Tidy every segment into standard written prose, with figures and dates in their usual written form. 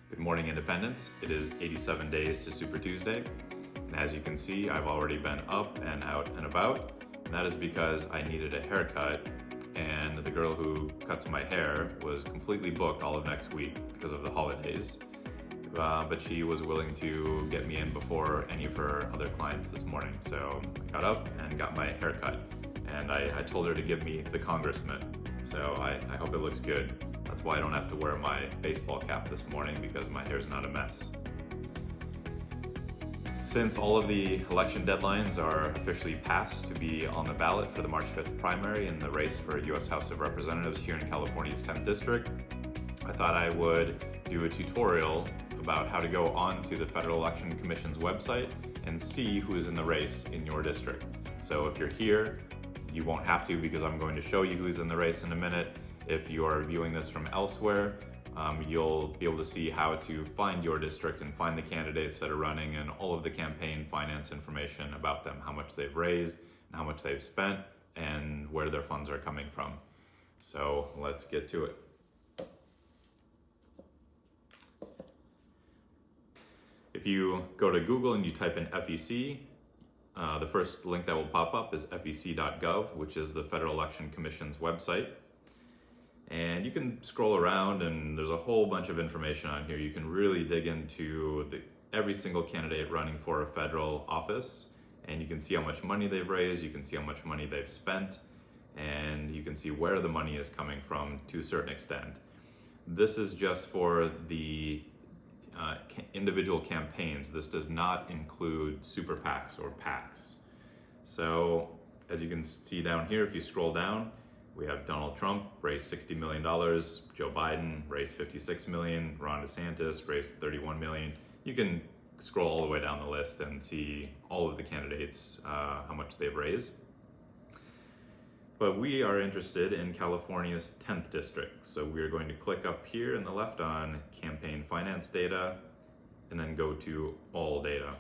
Good morning, Independence. It is 87 days to Super Tuesday, and as you can see, I've already been up and out and about, and that is because I needed a haircut, and the girl who cuts my hair was completely booked all of next week because of the holidays, but she was willing to get me in before any of her other clients this morning, so I got up and got my haircut, and I told her to give me the congressman, so I hope it looks good. That's why I don't have to wear my baseball cap this morning, because my hair's not a mess. Since all of the election deadlines are officially passed to be on the ballot for the March 5th primary in the race for U.S. House of Representatives here in California's 10th District, I thought I would do a tutorial about how to go onto the Federal Election Commission's website and see who is in the race in your district. So if you're here, you won't have to, because I'm going to show you who's in the race in a minute. If you are viewing this from elsewhere, you'll be able to see how to find your district and find the candidates that are running and all of the campaign finance information about them, how much they've raised, and how much they've spent, and where their funds are coming from. So let's get to it. If you go to Google and you type in FEC, the first link that will pop up is fec.gov, which is the Federal Election Commission's website. And you can scroll around and there's a whole bunch of information on here. You can really dig into every single candidate running for a federal office, and you can see how much money they've raised, you can see how much money they've spent, and you can see where the money is coming from to a certain extent. This is just for the individual campaigns. This does not include super PACs or PACs. So as you can see down here, if you scroll down, we have Donald Trump raised $60 million, Joe Biden raised $56 million, Ron DeSantis raised $31 million. You can scroll all the way down the list and see all of the candidates, how much they've raised. But we are interested in California's 10th district. So we're going to click up here in the left on campaign finance data, and then go to all data.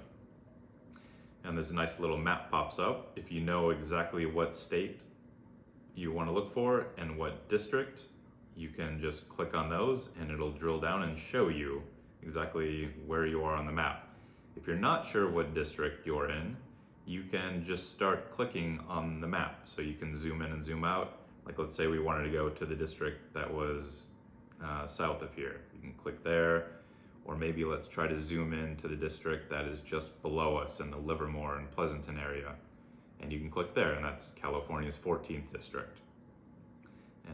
And this nice little map pops up. If you know exactly what state you want to look for and what district, you can just click on those and it'll drill down and show you exactly where you are on the map. If you're not sure what district you're in, you can just start clicking on the map. So you can zoom in and zoom out. Like let's say we wanted to go to the district that was south of here. You can click there, or maybe let's try to zoom in to the district that is just below us in the Livermore and Pleasanton area. And you can click there, and that's California's 14th district.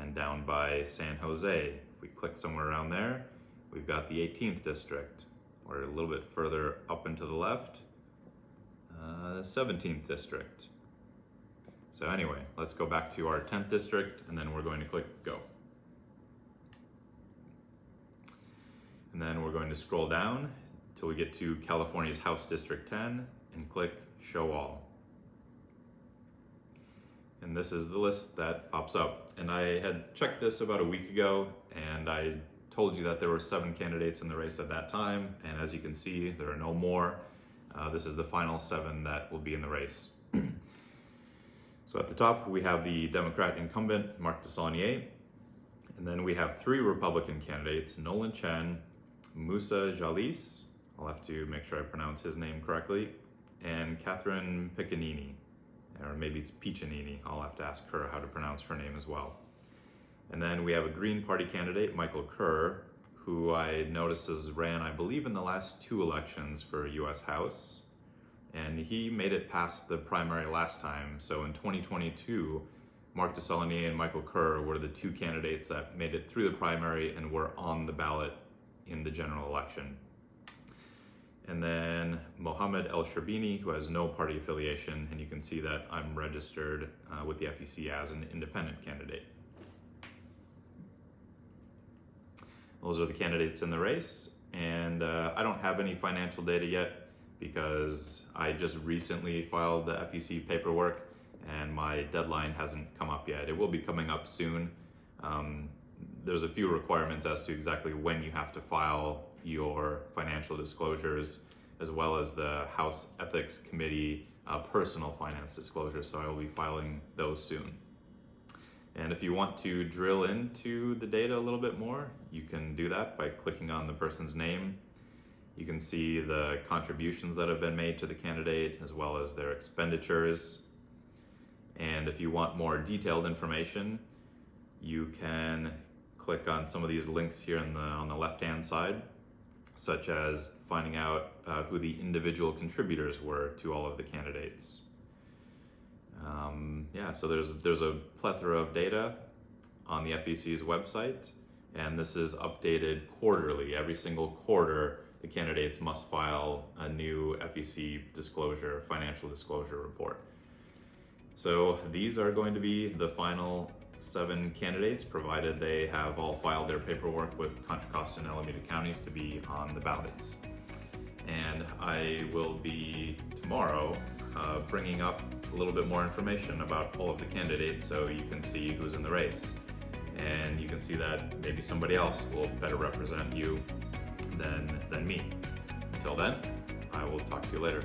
And down by San Jose, if we click somewhere around there, we've got the 18th district, or a little bit further up and to the left, the 17th district. So anyway, let's go back to our 10th district, and then we're going to click go. And then we're going to scroll down till we get to California's House District 10 and click show all. And this is the list that pops up. And I had checked this about a week ago, and I told you that there were 7 candidates in the race at that time. And as you can see, there are no more. This is the final 7 that will be in the race. So at the top, we have the Democrat incumbent, Mark Desaulniers. And then we have 3 Republican candidates, Nolan Chen, Musa Jalise, I'll have to make sure I pronounce his name correctly, and Catherine Piccinini. Or maybe it's Piccinini. I'll have to ask her how to pronounce her name as well. And then we have a Green Party candidate, Michael Kerr, who I noticed has ran, I believe, in the last 2 elections for U.S. House. And he made it past the primary last time. So in 2022, Mark Desaulniers and Michael Kerr were the 2 candidates that made it through the primary and were on the ballot in the general election. And then Mohammed El-Sherbini, who has no party affiliation, and you can see that I'm registered with the FEC as an independent candidate. Those are the candidates in the race, and I don't have any financial data yet because I just recently filed the FEC paperwork and my deadline hasn't come up yet. It will be coming up soon. There's a few requirements as to exactly when you have to file your financial disclosures, as well as the House Ethics Committee personal finance disclosures, so I will be filing those soon. And if you want to drill into the data a little bit more, you can do that by clicking on the person's name. You can see the contributions that have been made to the candidate as well as their expenditures. And if you want more detailed information, you can click on some of these links here on the left-hand side, such as finding out who the individual contributors were to all of the candidates. So there's a plethora of data on the FEC's website, and this is updated quarterly. Every single quarter, the candidates must file a new FEC disclosure, financial disclosure report. So these are going to be the final 7 candidates, provided they have all filed their paperwork with Contra Costa and Alameda counties to be on the ballots. And I will be tomorrow bringing up a little bit more information about all of the candidates so you can see who's in the race. And you can see that maybe somebody else will better represent you than me. Until then, I will talk to you later.